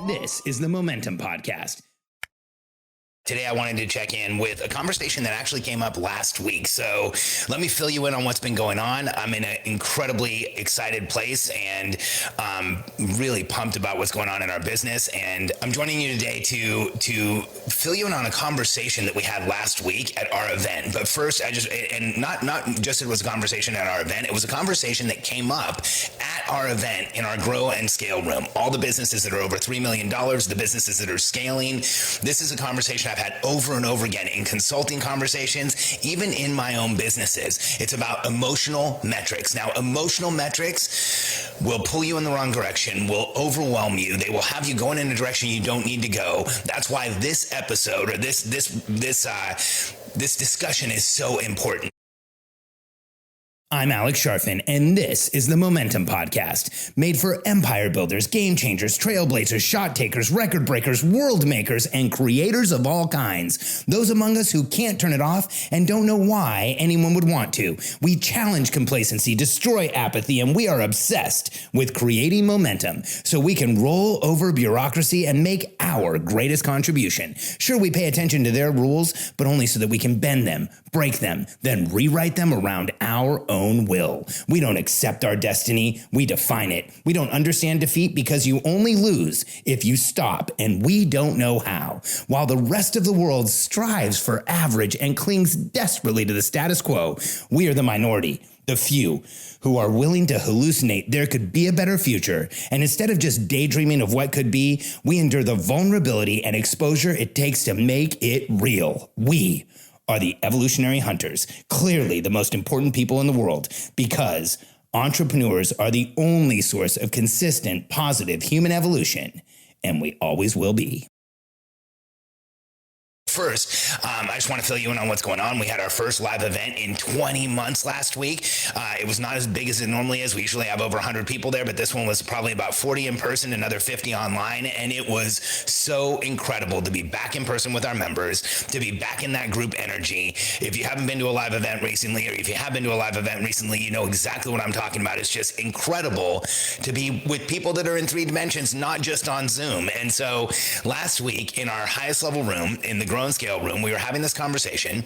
This is the Momentum Podcast. Today, I wanted to check in with a conversation that actually came up last week. So let me fill you in on what's been going on. I'm in an incredibly excited place and really pumped about what's going on in our business. And I'm joining you today to fill you in on a conversation that we had last week at our event. But first, not just it was a conversation at our event, it was a conversation that came up at our event in our Grow and Scale room. All the businesses that are over $3 million, the businesses that are scaling. This is a conversation I've had over and over again in consulting conversations, even in my own businesses. It's about emotional metrics. Now, emotional metrics will pull you in the wrong direction, will overwhelm you. They will have you going in a direction you don't need to go. That's why this episode or this discussion is so important. I'm Alex Sharfin, and this is the Momentum Podcast, made for empire builders, game changers, trailblazers, shot takers, record breakers, world makers, and creators of all kinds. Those among us who can't turn it off and don't know why anyone would want to. We challenge complacency, destroy apathy, and we are obsessed with creating momentum so we can roll over bureaucracy and make our greatest contribution. Sure, we pay attention to their rules, but only so that we can bend them, break them, then rewrite them around our own will. We don't accept our destiny, we define it. We don't understand defeat because you only lose if you stop, and we don't know how. While the rest of the world strives for average and clings desperately to the status quo, we are the minority, the few, who are willing to hallucinate there could be a better future. And instead of just daydreaming of what could be, we endure the vulnerability and exposure it takes to make it real. We are the evolutionary hunters, clearly the most important people in the world, because entrepreneurs are the only source of consistent, positive human evolution, and we always will be. First, I just want to fill you in on what's going on. We had our first live event in 20 months last week. It was not as big as it normally is. We usually have over 100 people there, but this one was probably about 40 in person, another 50 online. And it was so incredible to be back in person with our members, to be back in that group energy. If you haven't been to a live event recently, or if you have been to a live event recently, you know exactly what I'm talking about. It's just incredible to be with people that are in 3 dimensions, not just on Zoom. And so last week in our highest level room, in the Grow and Scale room, we were having this conversation.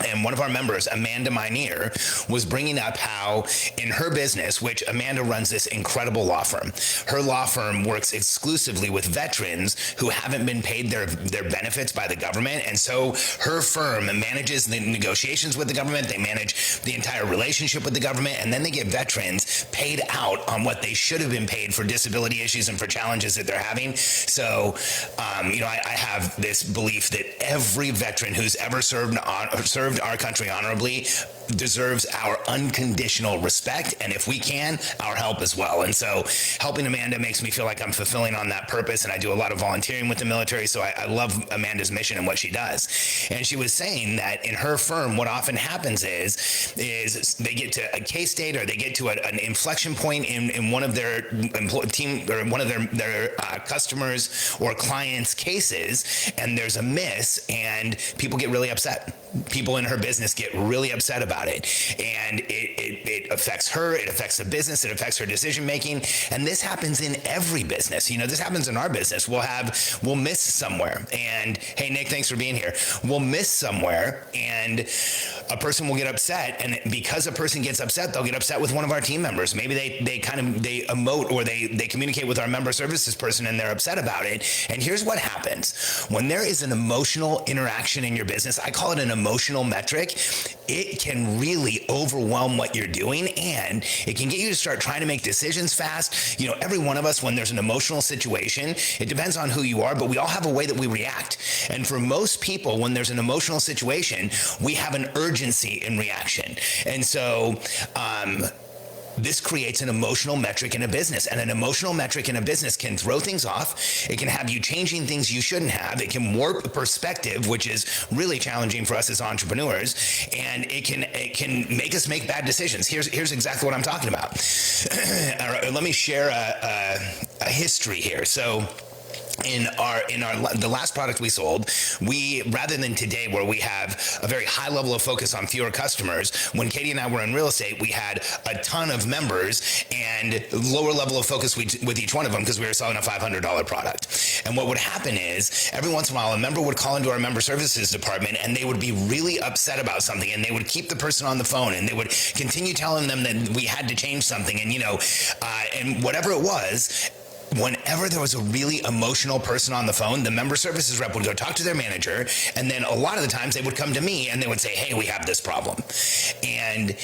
And one of our members, Amanda Minear, was bringing up how in her business, which Amanda runs this incredible law firm, her law firm works exclusively with veterans who haven't been paid their benefits by the government. And so her firm manages the negotiations with the government. They manage the entire relationship with the government. And then they get veterans paid out on what they should have been paid for disability issues and for challenges that they're having. So, I have this belief that every veteran who's ever served our country honorably deserves our unconditional respect, and if we can, our help as well. And so helping Amanda makes me feel like I'm fulfilling on that purpose, and I do a lot of volunteering with the military, so I love Amanda's mission and what she does. And she was saying that in her firm, what often happens is they get to a case date, or they get to an inflection point in one of their team or one of their customers or clients' cases, and there's a miss, and people get really upset. People in her business get really upset about it, and it affects her, it affects the business, it affects her decision making. And this happens in every business. This happens in our business. We'll miss somewhere, and hey, Nick, thanks for being here. We'll miss somewhere, and a person will get upset, and because a person gets upset, they'll get upset with one of our team members. Maybe they emote, or they communicate with our member services person, and they're upset about it. And here's what happens when there is an emotional interaction in your business. I call it an emotional metric. It can really overwhelm what you're doing, and it can get you to start trying to make decisions fast. Every one of us, when there's an emotional situation, it depends on who you are, but we all have a way that we react. And for most people, when there's an emotional situation, we have an urgency in reaction. And so, this creates an emotional metric in a business, and an emotional metric in a business can throw things off. It can have you changing things you shouldn't have. It can warp perspective, which is really challenging for us as entrepreneurs, and it can make us make bad decisions. Here's exactly what I'm talking about. All right, let me share a history here. So the last product we sold, we, rather than today where we have a very high level of focus on fewer customers, when Katie and I were in real estate, we had a ton of members and lower level of focus with each one of them because we were selling a $500 product. And what would happen is every once in a while a member would call into our member services department and they would be really upset about something, and they would keep the person on the phone and they would continue telling them that we had to change something, and and whatever it was. Whenever there was a really emotional person on the phone, the member services rep would go talk to their manager, and then a lot of the times they would come to me and they would say, hey, we have this problem. And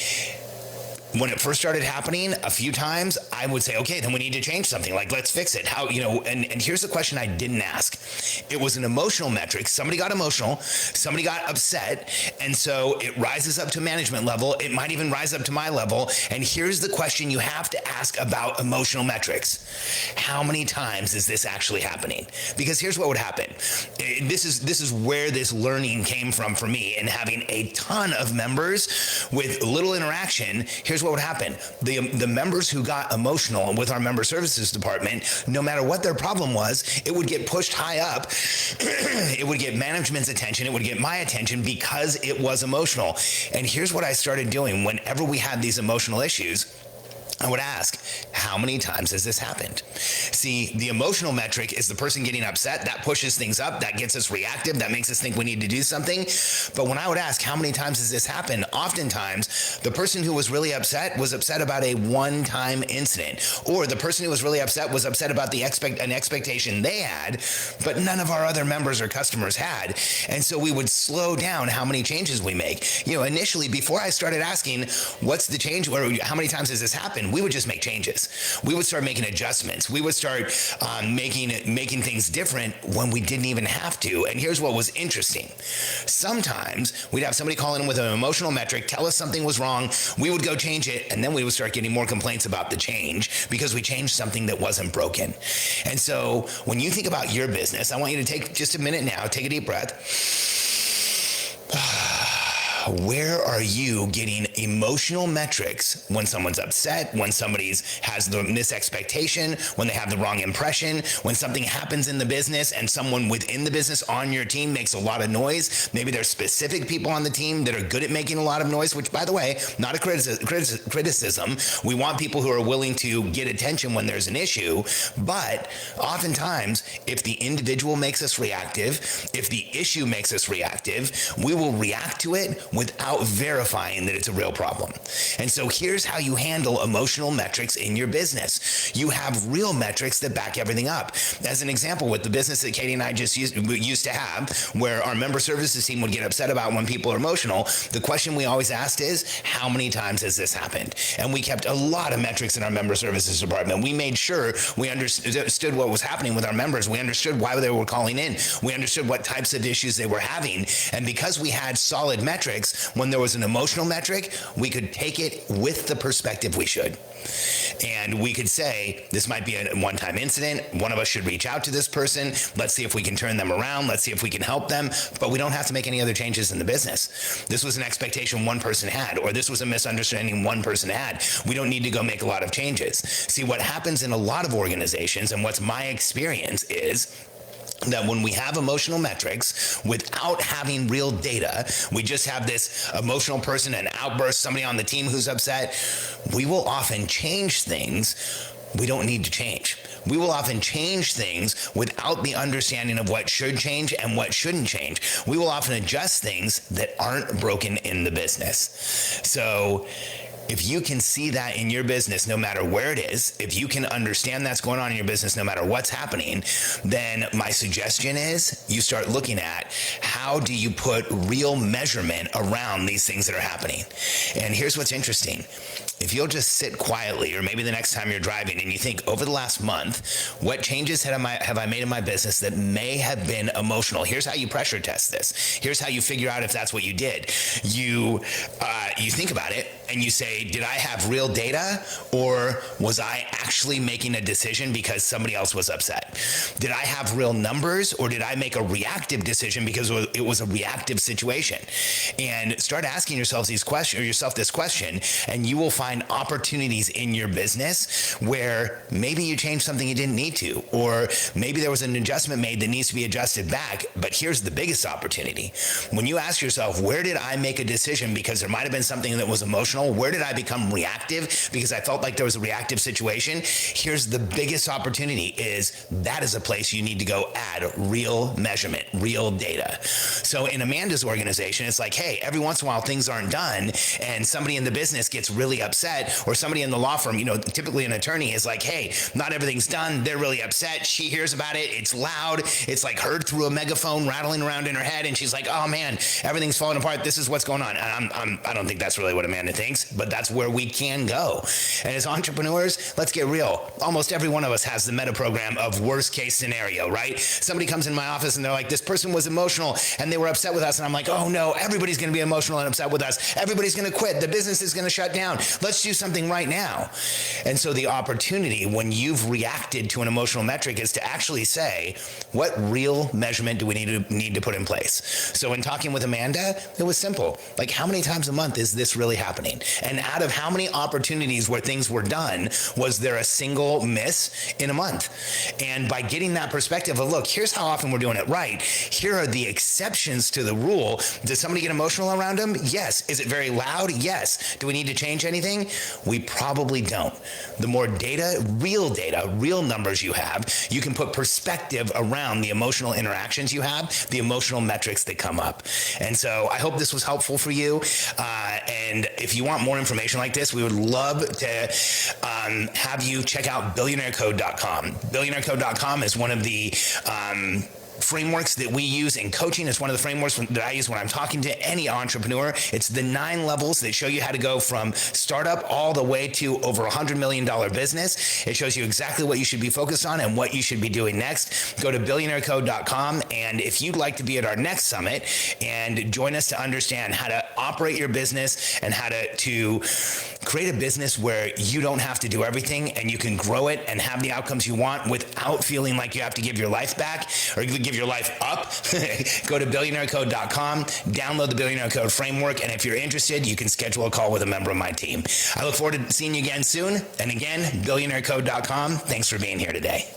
when it first started happening, a few times I would say, okay, then we need to change something. Like, let's fix it. How, and here's the question I didn't ask. It was an emotional metric. Somebody got emotional, somebody got upset, and so it rises up to management level. It might even rise up to my level. And here's the question you have to ask about emotional metrics. How many times is this actually happening? Because here's what would happen. This is where this learning came from for me, and having a ton of members with little interaction. Here's what would happen. The members who got emotional with our member services department, no matter what their problem was, it would get pushed high up. It would get management's attention. It would get my attention because it was emotional. And here's what I started doing whenever we had these emotional issues. I would ask, how many times has this happened? See, the emotional metric is the person getting upset. That pushes things up. That gets us reactive. That makes us think we need to do something. But when I would ask, how many times has this happened? Oftentimes, the person who was really upset was upset about a one-time incident. Or the person who was really upset was upset about an expectation they had, but none of our other members or customers had. And so we would slow down how many changes we make. Initially, before I started asking, what's the change, or how many times has this happened? We would just make changes. We would start making adjustments. We would start making things different when we didn't even have to. And here's what was interesting. Sometimes we'd have somebody call in with an emotional metric, tell us something was wrong. We would go change it, and then we would start getting more complaints about the change because we changed something that wasn't broken. And so when you think about your business, I want you to take just a minute now, take a deep breath. Where are you getting emotional metrics when someone's upset, when somebody has the misexpectation, when they have the wrong impression, when something happens in the business and someone within the business on your team makes a lot of noise? Maybe there's specific people on the team that are good at making a lot of noise, which, by the way, not a criticism. We want people who are willing to get attention when there's an issue. But oftentimes, if the individual makes us reactive, if the issue makes us reactive, we will react to it without verifying that it's a real problem. And so here's how you handle emotional metrics in your business. You have real metrics that back everything up. As an example, with the business that Katie and I just used to have, where our member services team would get upset about when people are emotional, the question we always asked is, how many times has this happened? And we kept a lot of metrics in our member services department. We made sure we understood what was happening with our members. We understood why they were calling in. We understood what types of issues they were having. And because we had solid metrics, when there was an emotional metric, we could take it with the perspective we should. And we could say, this might be a one-time incident. One of us should reach out to this person. Let's see if we can turn them around. Let's see if we can help them. But we don't have to make any other changes in the business. This was an expectation one person had, or this was a misunderstanding one person had. We don't need to go make a lot of changes. See, what happens in a lot of organizations, and what's my experience is, that when we have emotional metrics without having real data, we just have this emotional person, an outburst, somebody on the team who's upset, we will often change things we don't need to change. We will often change things without the understanding of what should change and what shouldn't change. We will often adjust things that aren't broken in the business. So if you can see that in your business, no matter where it is, if you can understand that's going on in your business, no matter what's happening, then my suggestion is you start looking at how do you put real measurement around these things that are happening. And here's what's interesting. If you'll just sit quietly, or maybe the next time you're driving and you think, over the last month, what changes have I made in my business that may have been emotional? Here's how you pressure test this. Here's how you figure out if that's what you did. You think about it and you say, did I have real data, or was I actually making a decision because somebody else was upset? Did I have real numbers, or did I make a reactive decision because it was a reactive situation? And start asking yourself this question, and you will find find opportunities in your business where maybe you changed something you didn't need to, or maybe there was an adjustment made that needs to be adjusted back. But here's the biggest opportunity. When you ask yourself, where did I make a decision because there might have been something that was emotional? Where did I become reactive because I felt like there was a reactive situation? Here's the biggest opportunity is that is a place you need to go add real measurement, real data. So in Amanda's organization, it's like, hey, every once in a while things aren't done and somebody in the business gets really upset, or somebody in the law firm, typically an attorney is like, hey, not everything's done. They're really upset. She hears about it. It's loud. It's like heard through a megaphone rattling around in her head. And she's like, oh man, everything's falling apart. This is what's going on. And I don't think that's really what Amanda thinks, but that's where we can go. And as entrepreneurs, let's get real. Almost every one of us has the meta program of worst case scenario, right? Somebody comes in my office and they're like, this person was emotional and they were upset with us. And I'm like, oh no, everybody's going to be emotional and upset with us. Everybody's going to quit. The business is going to shut down. Let's do something right now. And so the opportunity when you've reacted to an emotional metric is to actually say, what real measurement do we need to put in place? So in talking with Amanda, it was simple. Like, how many times a month is this really happening? And out of how many opportunities where things were done, was there a single miss in a month? And by getting that perspective of, look, here's how often we're doing it right. Here are the exceptions to the rule. Does somebody get emotional around them? Yes. Is it very loud? Yes. Do we need to change anything? We probably don't. The more data, real numbers you have, you can put perspective around the emotional interactions you have, the emotional metrics that come up. And so I hope this was helpful for you. And if you want more information like this, we would love to have you check out BillionaireCode.com. BillionaireCode.com is one of the frameworks that we use in coaching. It's one of the frameworks that I use when I'm talking to any entrepreneur. It's the 9 levels that show you how to go from startup all the way to over $100 million business. It shows you exactly what you should be focused on and what you should be doing next. Go to BillionaireCode.com, and if you'd like to be at our next summit and join us to understand how to operate your business and how to create a business where you don't have to do everything and you can grow it and have the outcomes you want without feeling like you have to give your life back or give your life up, go to BillionaireCode.com, download the Billionaire Code framework, and if you're interested, you can schedule a call with a member of my team. I look forward to seeing you again soon. And again, BillionaireCode.com. Thanks for being here today.